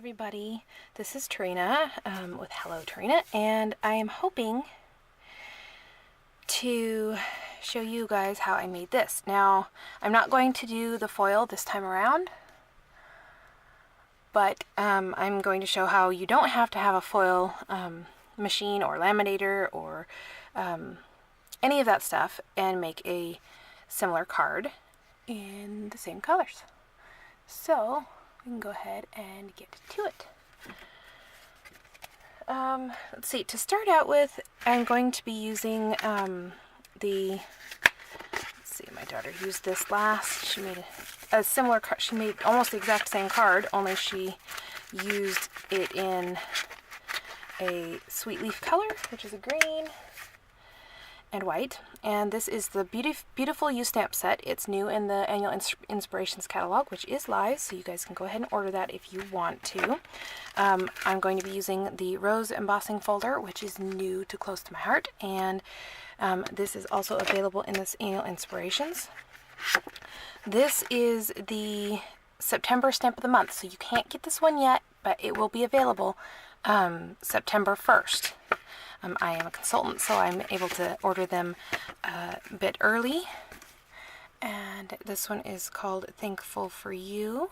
everybody, this is Tarina with hellotarina, and I am hoping to show you guys how I made this. Now, I'm not going to do the foil this time around, but I'm going to show how you don't have to have a foil machine or laminator or any of that stuff and make a similar card in the same colors. So we can go ahead and get to it. Let's see, to start out with, I'm going to be using let's see, my daughter used this last. She made a similar card. She made almost the exact same card, only she used it in a sweet leaf color, which is a green and white. And this is the Beautiful You stamp set. It's new in the annual inspirations catalog, which is live, so you guys can go ahead and order that if you want to. I'm going to be using the rose embossing folder, which is new to close to my heart, and this is also available in this annual inspirations. This is the September stamp of the month, so you can't get this one yet, but it will be available September 1st. I am a consultant, so I'm able to order them a bit early. And this one is called Thankful for You.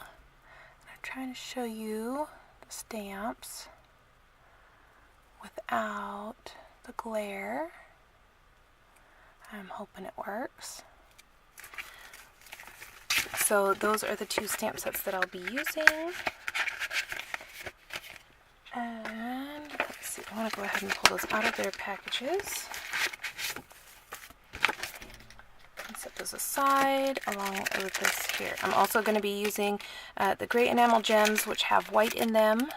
I'm trying to show you the stamps without the glare. I'm hoping it works. So those are the two stamp sets that I'll be using. And let's see, I want to go ahead and pull those out of their packages and set those aside along with this here. I'm also going to be using the gray enamel gems, which have white in them,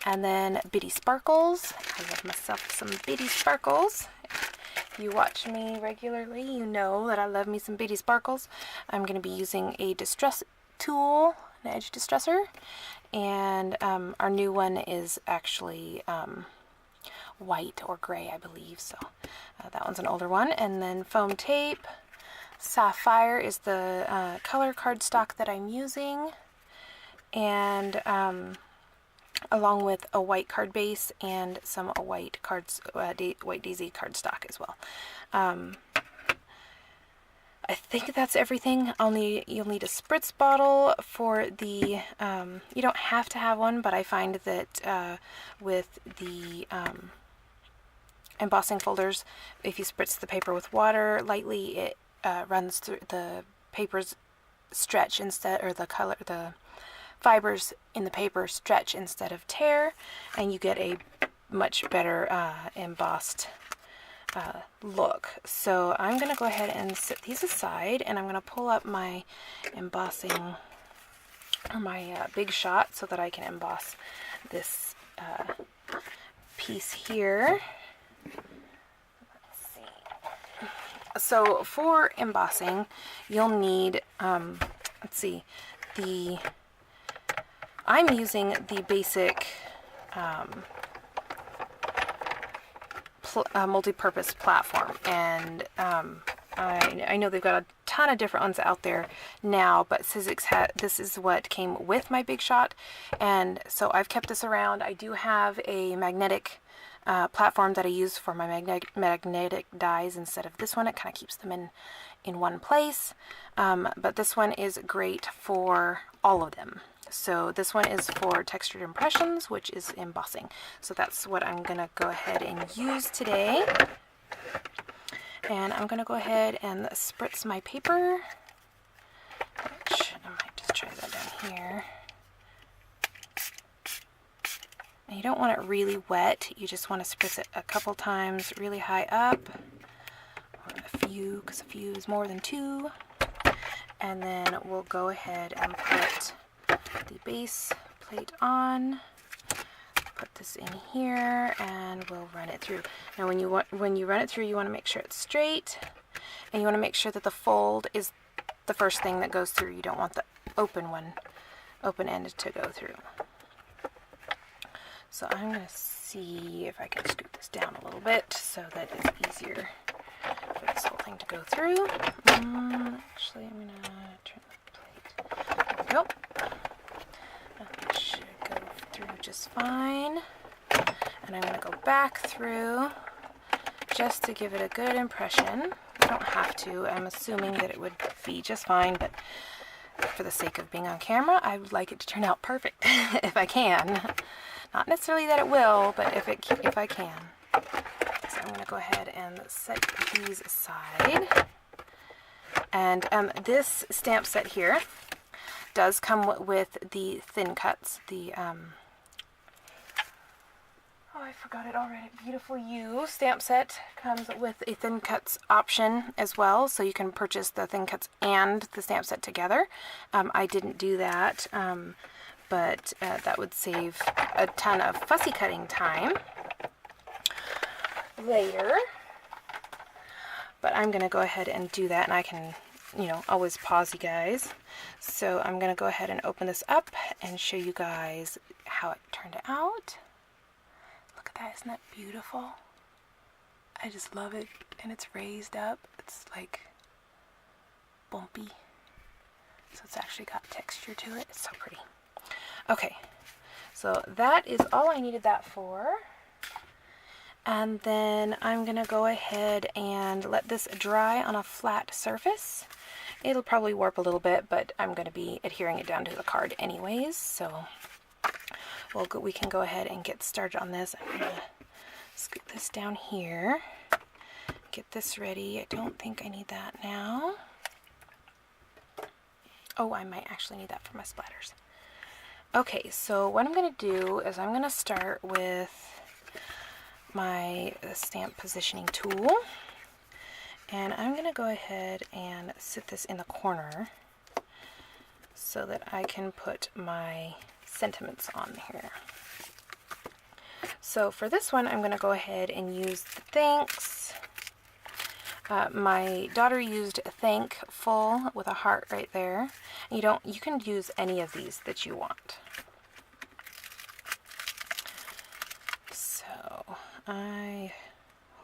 and then bitty sparkles. I love myself some bitty sparkles. If you watch me regularly, you know that I love me some bitty sparkles. I'm going to be using a distress tool, an edge distressor, and our new one is actually white or gray, I believe, so that one's an older one. And then foam tape. Sapphire is the color cardstock that I'm using, and along with a white card base and some white white daisy cardstock as well. I think that's everything. You'll need a spritz bottle for the, you don't have to have one, but I find that with the embossing folders, if you spritz the paper with water lightly, it runs through, the papers stretch instead, or the fibers in the paper stretch instead of tear, and you get a much better embossed look. So I'm going to go ahead and set these aside, and I'm going to pull up my embossing, or my big shot, so that I can emboss this piece here. Let's see. So for embossing, you'll need, let's see, I'm using the basic multi-purpose platform, and I know they've got a ton of different ones out there now, but this is what came with my big shot, and so I've kept this around. I do have a magnetic platform that I use for my magnetic dies instead of this one. It kind of keeps them in one place, but this one is great for all of them. So this one is for textured impressions, which is embossing. So that's what I'm going to go ahead and use today. And I'm going to go ahead and spritz my paper, which I might just try that down here. And you don't want it really wet. You just want to spritz it a couple times really high up, or a few, because a few is more than two. And then we'll go ahead and put the base plate on, put this in here, and we'll run it through. Now when you run it through, you want to make sure it's straight, and you want to make sure that the fold is the first thing that goes through. You don't want the open-ended to go through. So I'm going to see if I can scoot this down a little bit so that it's easier for this whole thing to go through. Actually, I'm going to turn the plate. There we go. That should go just fine. And I'm going to go back through just to give it a good impression. I don't have to. I'm assuming that it would be just fine, but for the sake of being on camera, I would like it to turn out perfect if I can. Not necessarily that it will, but if I can. So I'm going to go ahead and set these aside. And this stamp set here does come with the thin cuts. The oh, I forgot it already. Beautiful You stamp set comes with a thin cuts option as well, so you can purchase the thin cuts and the stamp set together. I didn't do that, but that would save a ton of fussy cutting time later. But I'm going to go ahead and do that, and I can, you know, always pause you guys. So I'm going to go ahead and open this up and show you guys how it turned out. Look at that, isn't that beautiful? I just love it, and it's raised up. It's like bumpy, so it's actually got texture to it. It's so pretty. Okay, so that is all I needed that for. And then I'm gonna go ahead and let this dry on a flat surface. It'll probably warp a little bit, but I'm gonna be adhering it down to the card anyways, so we can go ahead and get started on this. I'm gonna scoot this down here, get this ready. I don't think I need that now. Oh, I might actually need that for my splatters. Okay, so what I'm gonna do is I'm gonna start with my stamp positioning tool, and I'm going to go ahead and sit this in the corner so that I can put my sentiments on here. So for this one, I'm going to go ahead and use the thanks. My daughter used thankful with a heart right there. You can use any of these that you want. I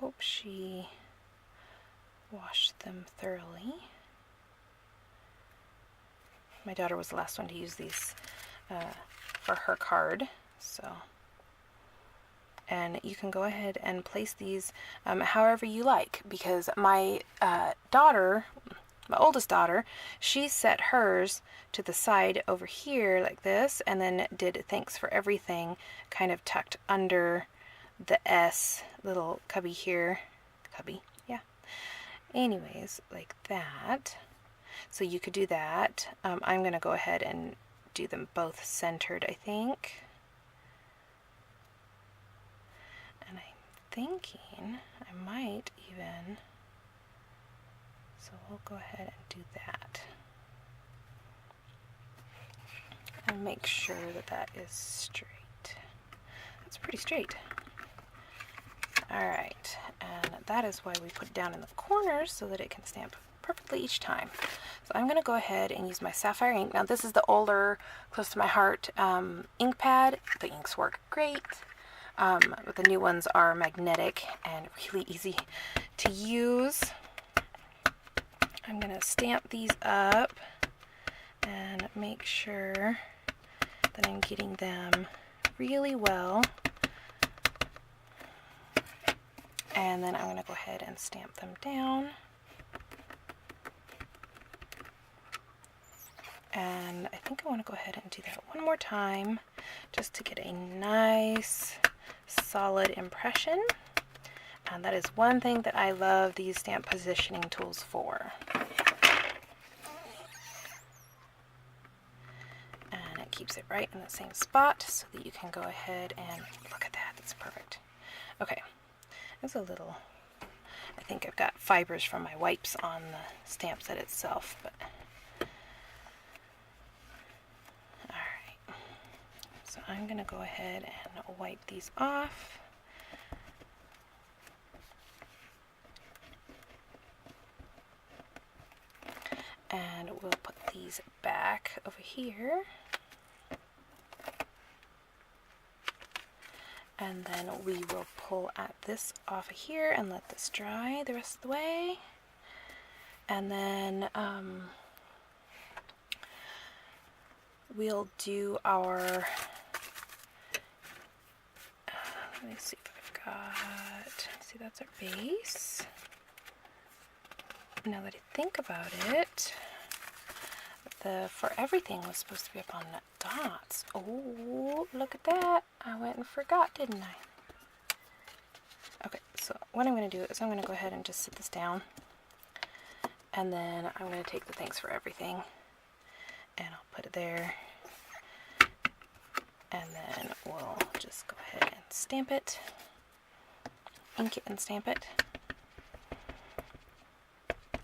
hope she washed them thoroughly. My daughter was the last one to use these for her card, so. And you can go ahead and place these however you like, because my daughter, my oldest daughter, she set hers to the side over here like this, and then did thanks for everything kind of tucked under the S little cubby here. Cubby, yeah. Anyways, like that. So you could do that. I'm going to go ahead and do them both centered, I think. And I'm thinking I might even, so we'll go ahead and do that. And make sure that that is straight. That's pretty straight. Alright, and that is why we put it down in the corners so that it can stamp perfectly each time. So I'm going to go ahead and use my sapphire ink. Now this is the older, close to my heart ink pad. The inks work great, but the new ones are magnetic and really easy to use. I'm going to stamp these up and make sure that I'm getting them really well. And then I'm going to go ahead and stamp them down. And I think I want to go ahead and do that one more time just to get a nice solid impression. And that is one thing that I love these stamp positioning tools for. And it keeps it right in the same spot so that you can go ahead and look at that. That's perfect. Okay. There's a little, I think I've got fibers from my wipes on the stamp set itself, but alright. So I'm going to go ahead and wipe these off. And we'll put these back over here. And then we will pull at this off of here and let this dry the rest of the way. And then we'll do our me see if I've got, see, that's our base. Now that I think about it, the for everything was supposed to be up on dots. Oh, look at that. I went and forgot, didn't I? Okay, so what I'm going to do is I'm going to go ahead and just sit this down. And then I'm going to take the thanks for everything. And I'll put it there. And then we'll just go ahead and stamp it. Ink it and stamp it.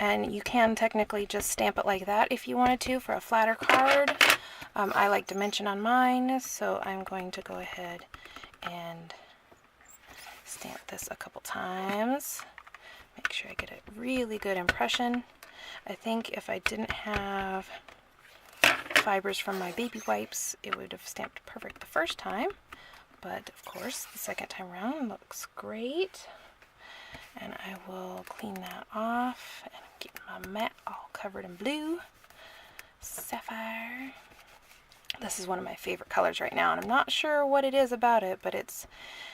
And you can technically just stamp it like that if you wanted to for a flatter card. I like dimension on mine, so I'm going to go ahead and stamp this a couple times. Make sure I get a really good impression. I think if I didn't have fibers from my baby wipes, it would have stamped perfect the first time. But of course, the second time around looks great. And I will clean that off and get my mat all covered in blue. Sapphire. This is one of my favorite colors right now, and I'm not sure what it is about it, but it's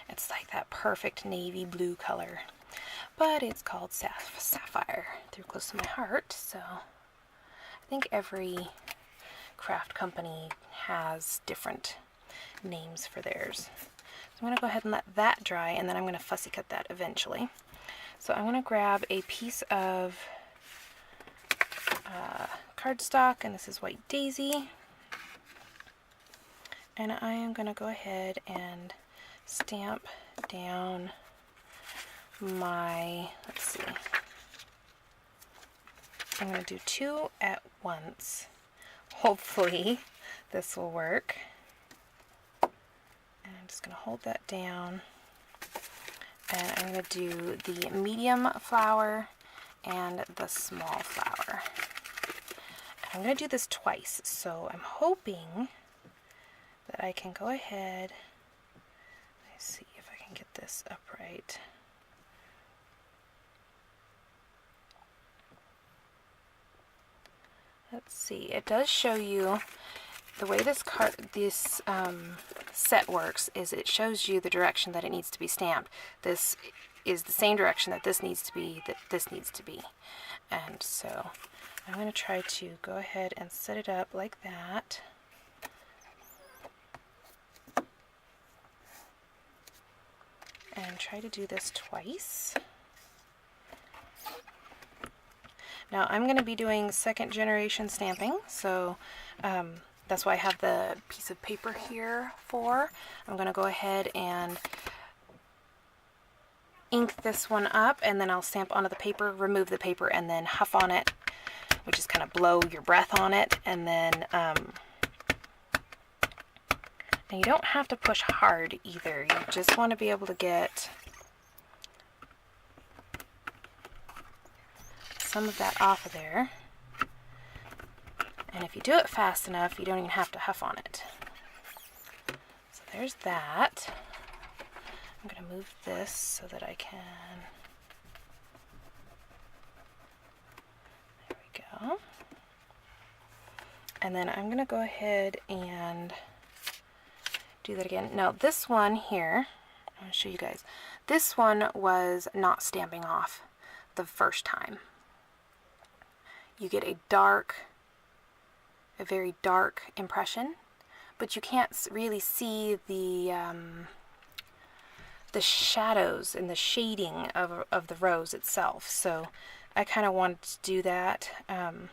like that perfect navy blue color. But it's called Sapphire. They're close to my heart, so I think every craft company has different names for theirs. So I'm going to go ahead and let that dry, and then I'm going to fussy cut that eventually. So I'm going to grab a piece of cardstock, and this is White Daisy. And I am going to go ahead and stamp down my, let's see, I'm going to do 2 at once. Hopefully this will work. And I'm just going to hold that down. And I'm going to do the medium flower and the small flower. And I'm going to do this twice, so I'm hoping that I can go ahead. Let's see if I can get this upright. Let's see, it does show you the way this set works is it shows you the direction that it needs to be stamped. This is the same direction that this needs to be, And so I'm going to try to go ahead and set it up like that. And try to do this twice. Now I'm going to be doing second generation stamping, so that's why I have the piece of paper here for. I'm going to go ahead and ink this one up, and then I'll stamp onto the paper, remove the paper, and then huff on it, which is kind of blow your breath on it, and then and you don't have to push hard either. You just want to be able to get some of that off of there. And if you do it fast enough, you don't even have to huff on it. So there's that. I'm going to move this so that I can... There we go. And then I'm going to go ahead and do that again. Now this one here, I'm going to show you guys. This one was not stamping off the first time. You get a very dark impression, but you can't really see the shadows and the shading of the rose itself. So I kind of wanted to do that. I'm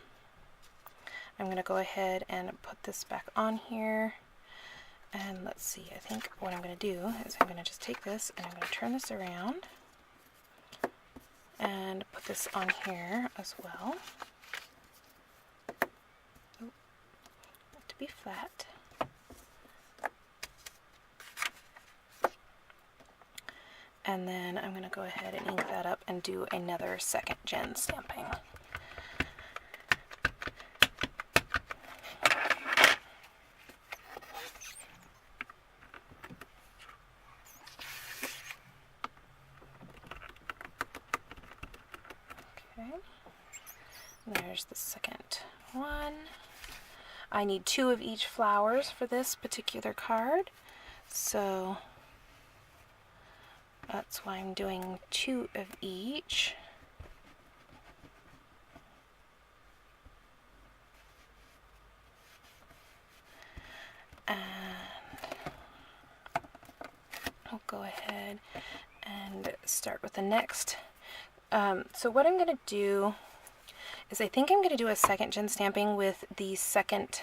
going to go ahead and put this back on here. And let's see, I think what I'm going to do is I'm going to just take this and I'm going to turn this around and put this on here as well. Be flat. And then I'm going to go ahead and ink that up and do another second gen stamping. Okay. There's the second one. I need 2 of each flowers for this particular card, so That's why I'm doing 2 of each. And I'll go ahead and start with the next. So what I'm going to do is I think I'm going to do a second gen stamping with the second,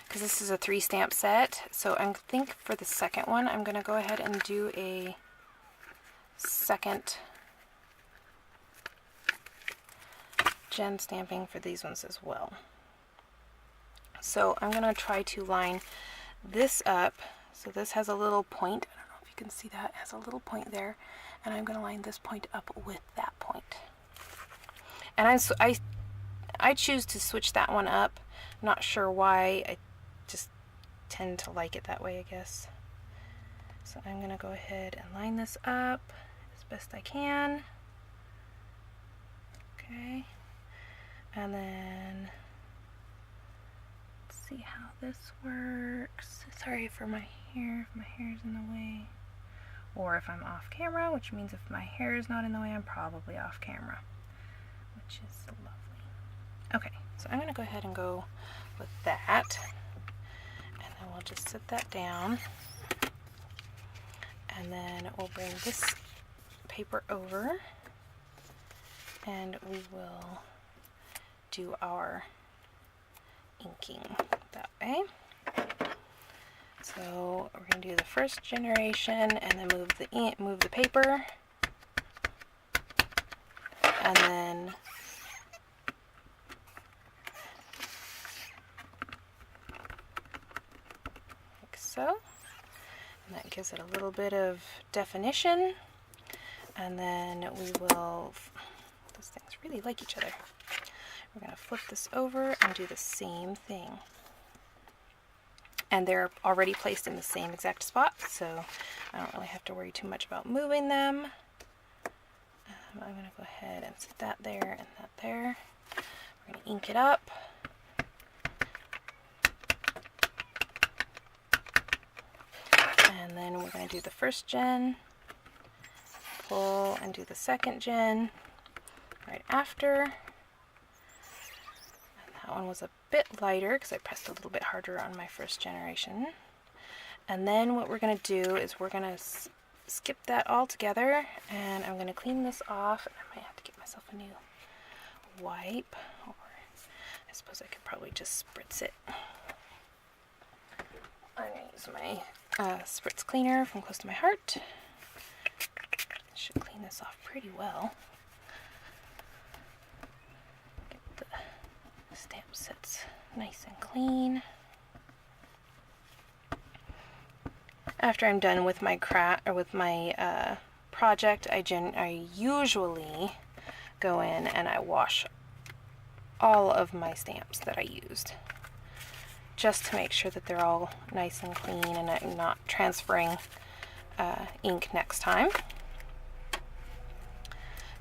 because this is a 3 stamp set. So I think for the second one, I'm going to go ahead and do a second gen stamping for these ones as well. So I'm going to try to line this up. So this has a little point. I don't know if you can see that. It has a little point there. And I'm going to line this point up with that point. And I choose to switch that one up. I'm not sure why. I just tend to like it that way, I guess. So I'm going to go ahead and line this up as best I can. Okay. And then let's see how this works. Sorry for my hair, if my hair is in the way. Or if I'm off camera, which means if my hair is not in the way, I'm probably off camera, which is lovely. Okay, so I'm going to go ahead and go with that. And then we'll just set that down. And then we'll bring this paper over. And we will do our inking that way. So we're going to do the first generation and then move the paper, and then like so, and that gives it a little bit of definition. And then we will, those things really like each other. We're going to flip this over and do the same thing. And they're already placed in the same exact spot, so I don't really have to worry too much about moving them. I'm going to go ahead and set that there and that there. We're going to ink it up. And then we're going to do the first gen, pull and do the second gen right after. That one was a bit lighter because I pressed a little bit harder on my first generation. And then what we're going to do is we're going to skip that all together, and I'm going to clean this off. I might have to get myself a new wipe, or I suppose I could probably just spritz it. I'm going to use my spritz cleaner from Close to My Heart. Should clean this off pretty well. Get the stamp sets nice and clean. After I'm done with my project, I usually go in and I wash all of my stamps that I used, just to make sure that they're all nice and clean and I'm not transferring ink next time.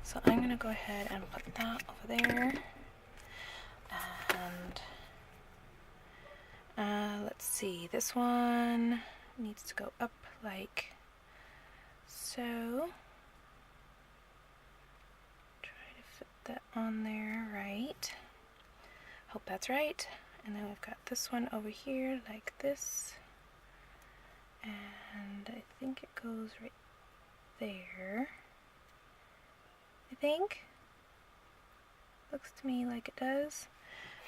So I'm going to go ahead and put that over there. And let's see, this one needs to go up like so. Try to fit that on there right. Hope that's right. And then we've got this one over here like this. And I think it goes right there. I think. Looks to me like it does.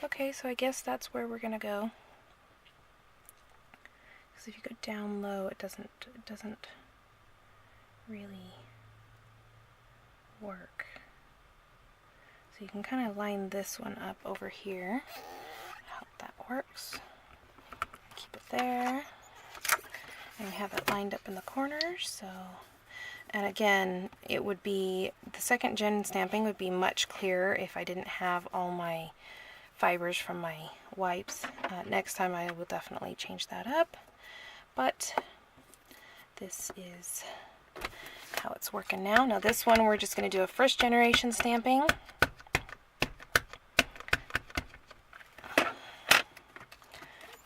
Okay, so I guess that's where we're gonna go. Because if you go down low, it doesn't really work. So you can kind of line this one up over here. I hope that works. Keep it there. And we have it lined up in the corners, so. And again, it would be, the second gen stamping would be much clearer if I didn't have all my fibers from my wipes. Next time I will definitely change that up. But this is how it's working now. Now this one we're just going to do a first generation stamping.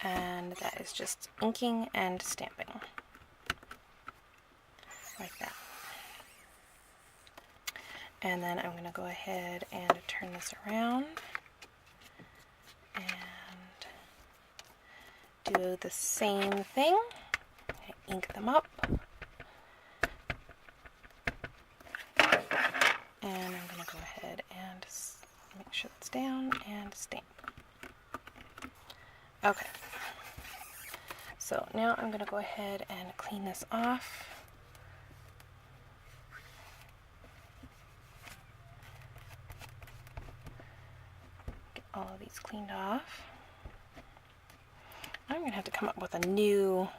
And that is just inking and stamping. Like that. And then I'm going to go ahead and turn this around and do the same thing. Ink them up. And I'm going to go ahead and make sure that's down and stamp. Okay. So now I'm going to go ahead and clean this off. Get all of these cleaned off. I'm going to have to come up with a new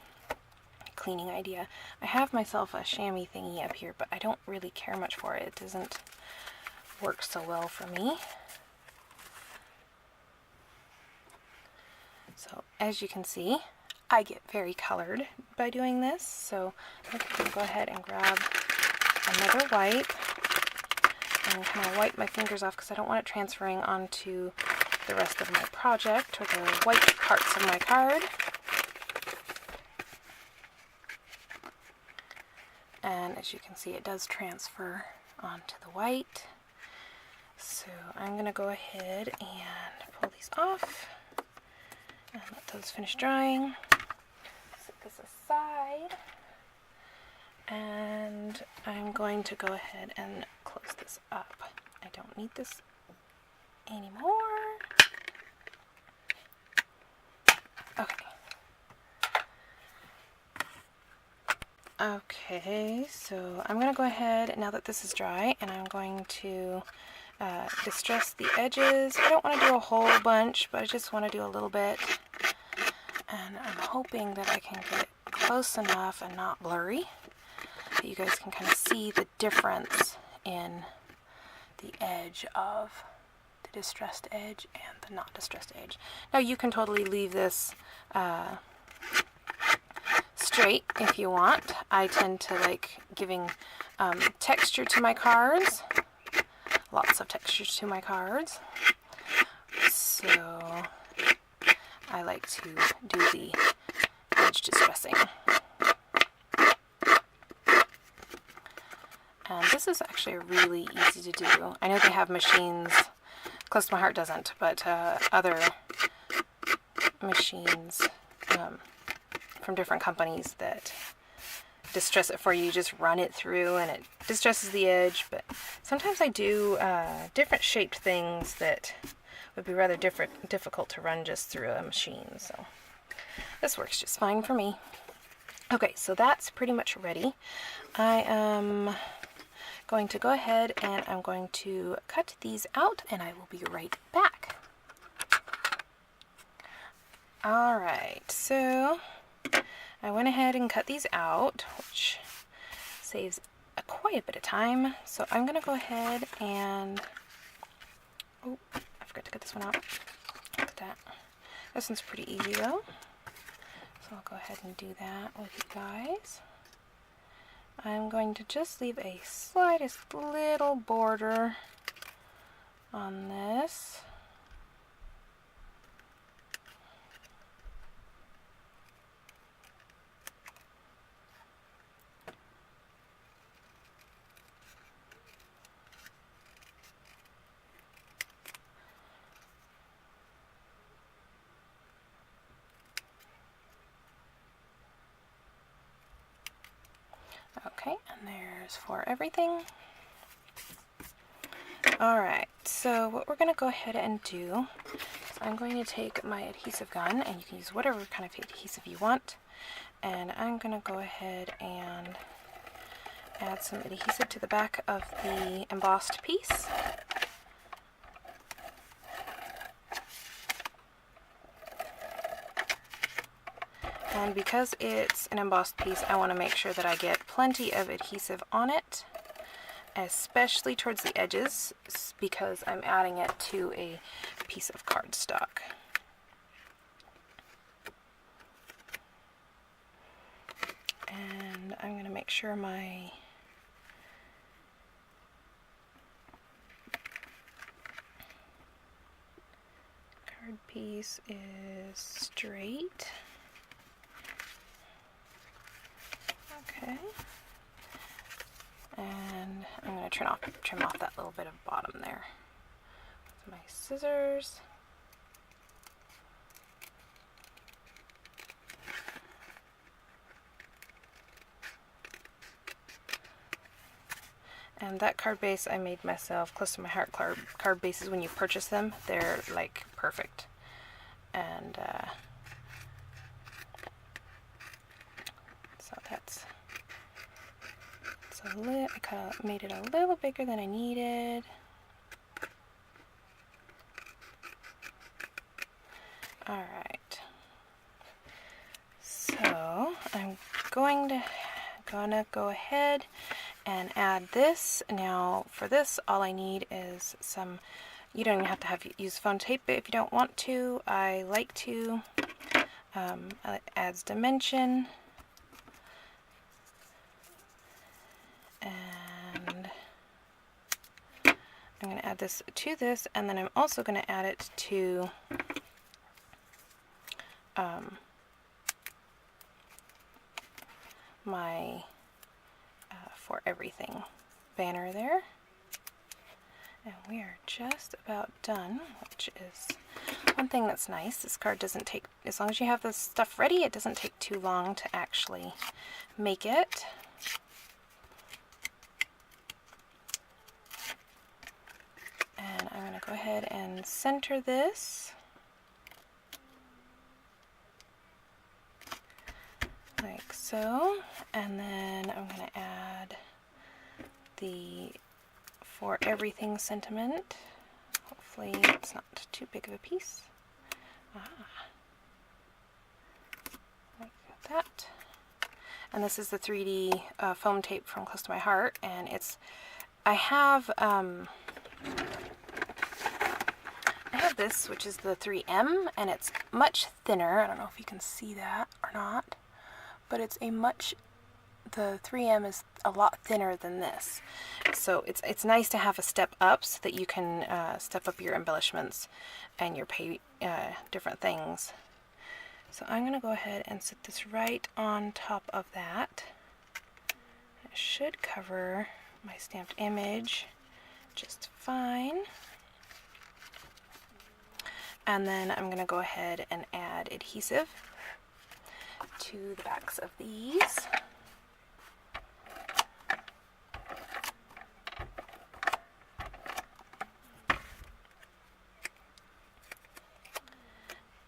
cleaning idea. I have myself a chamois thingy up here, but I don't really care much for it. It doesn't work so well for me. So as you can see, I get very colored by doing this. So I'm going to go ahead and grab another wipe and kind of wipe my fingers off because I don't want it transferring onto the rest of my project or the white parts of my card. And as you can see, it does transfer onto the white. So I'm going to go ahead and pull these off and let those finish drying. Set this aside. And I'm going to go ahead and close this up. I don't need this anymore. Okay. Okay, so I'm going to go ahead now that this is dry, and I'm going to distress the edges. I don't want to do a whole bunch, but I just want to do a little bit. And I'm hoping that I can get it close enough and not blurry that you guys can kind of see the difference in the edge of the distressed edge and the not distressed edge. Now you can totally leave this straight if you want. I tend to like giving texture to my cards. Lots of texture to my cards. So I like to do the edge distressing. And this is actually really easy to do. I know they have machines, Close to My Heart doesn't, but other machines from different companies that distress it for you. You just run it through and it distresses the edge, but sometimes I do different shaped things that would be rather difficult to run just through a machine, so this works just fine for me. Okay, so that's pretty much ready. I am going to go ahead and I'm going to cut these out and I will be right back. Alright, so I went ahead and cut these out, which saves quite a bit of time. So I'm going to go ahead and, oh, I forgot to cut this one out. Look at that. This one's pretty easy though. So I'll go ahead and do that with you guys. I'm going to just leave a slightest little border on this. Okay, and there's for everything. Alright, so what we're going to go ahead and do is I'm going to take my adhesive gun, and you can use whatever kind of adhesive you want, and I'm going to go ahead and add some adhesive to the back of the embossed piece. And because it's an embossed piece, I want to make sure that I get plenty of adhesive on it, especially towards the edges, because I'm adding it to a piece of cardstock. And I'm going to make sure my card piece is straight. Okay, and I'm going to trim off that little bit of bottom there with my scissors. And that card base I made myself, close to my heart card bases. When you purchase them, they're like perfect. And so that's, I kind of made it a little bigger than I needed. All right. So I'm gonna go ahead and add this. Now for this, all I need is some, you don't even have to use foam tape if you don't want to. I like to. It adds dimension. And I'm going to add this to this, and then I'm also going to add it to my For Everything banner there. And we are just about done, which is one thing that's nice. This card doesn't take, as long as you have this stuff ready, it doesn't take too long to actually make it. And I'm going to go ahead and center this like so, and then I'm going to add the For Everything sentiment. Hopefully it's not too big of a piece. Like that. And this is the 3D foam tape from Close to My Heart, and I have this, which is the 3M, and it's much thinner. I don't know if you can see that or not, but it's the 3M is a lot thinner than this. So it's nice to have a step up so that you can step up your embellishments and your different things. So I'm going to go ahead and set this right on top of that. It should cover my stamped image just fine. And then I'm going to go ahead and add adhesive to the backs of these.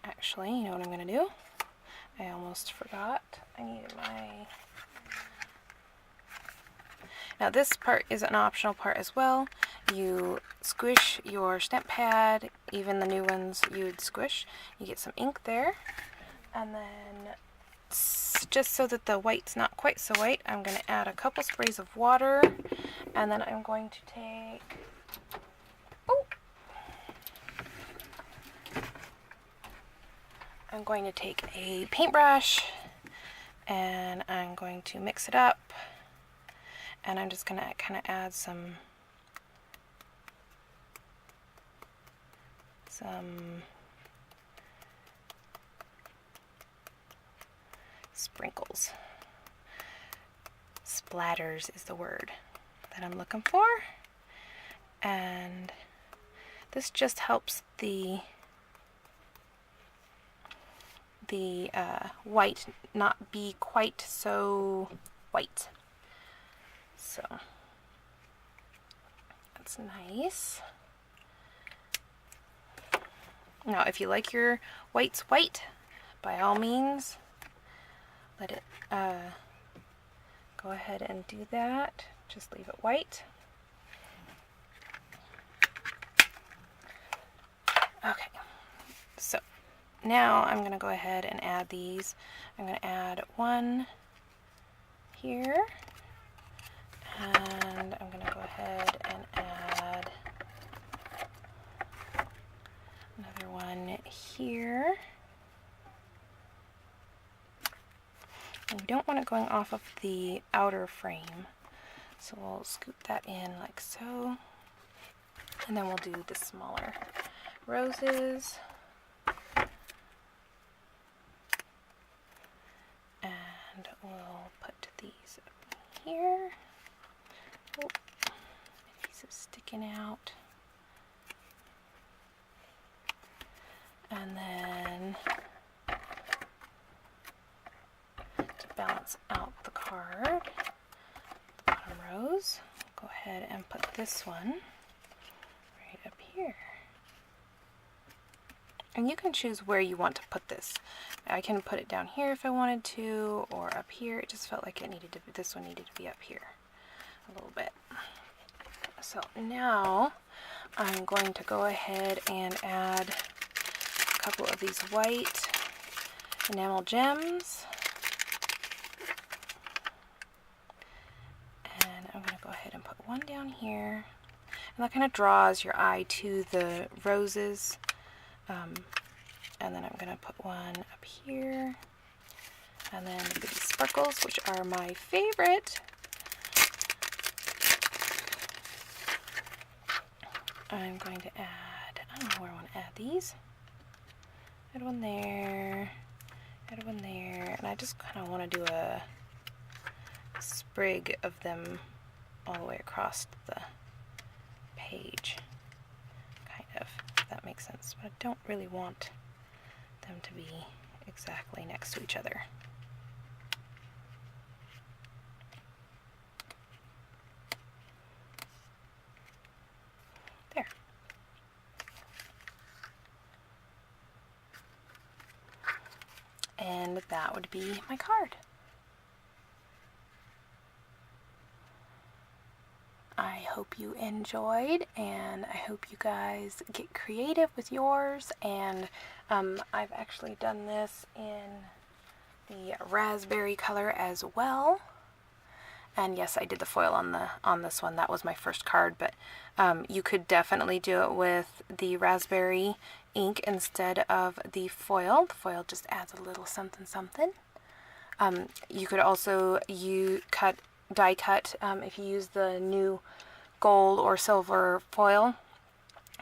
Actually, you know what I'm going to do? I almost forgot. I needed my... Now this part is an optional part as well. You squish your stamp pad, even the new ones you'd squish. You get some ink there. And then, just so that the white's not quite so white, I'm going to add a couple sprays of water. And then I'm going to take... I'm going to take a paintbrush and I'm going to mix it up, and I'm just going to kind of add some sprinkles. Splatters is the word that I'm looking for, and this just helps the white not be quite so white. So that's nice. Now if you like your whites white, by all means let it go ahead and do that. Just leave it white. Okay, so now I'm going to go ahead and add these. I'm going to add one here, and I'm going to go ahead and add another one here. And we don't want it going off of the outer frame, so we'll scoop that in like so, and then we'll do the smaller roses. And we'll put these up here. Oh. pieces sticking out. And then to balance out the card, the bottom rows, go ahead and put this one right up here. And you can choose where you want to put this. I can put it down here if I wanted to, or up here. It just felt like it needed to be, this one needed to be up here a little bit. So now I'm going to go ahead and add a couple of these white enamel gems. And I'm going to go ahead and put one down here. And that kind of draws your eye to the roses. And then I'm going to put one up here, and then these sparkles, which are my favorite. I'm going to add, I don't know where I want to add these. Add one there, add one there, and I just kind of want to do a sprig of them all the way across the page, kind of, if that makes sense. But I don't really want them to be exactly next to each other. There. And that would be my card. I hope you enjoyed, and I hope you guys get creative with yours. And I've actually done this in the raspberry color as well. And yes, I did the foil on this one. That was my first card, but you could definitely do it with the raspberry ink instead of the foil. The foil just adds a little something something. You could also die cut if you use the new gold or silver foil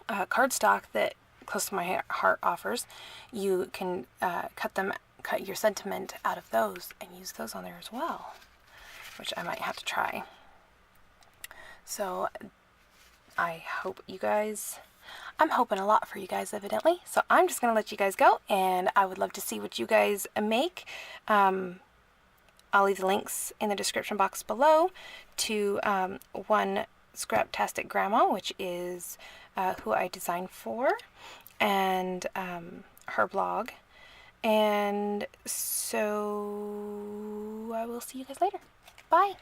cardstock that Close to My Heart offers. You can cut your sentiment out of those and use those on there as well, which I might have to try. So I hope you guys, I'm hoping a lot for you guys evidently, so I'm just gonna let you guys go, and I would love to see what you guys make. I'll leave the links in the description box below to One Scraptastic Grandma, which is who I designed for, and her blog. And so I will see you guys later. Bye.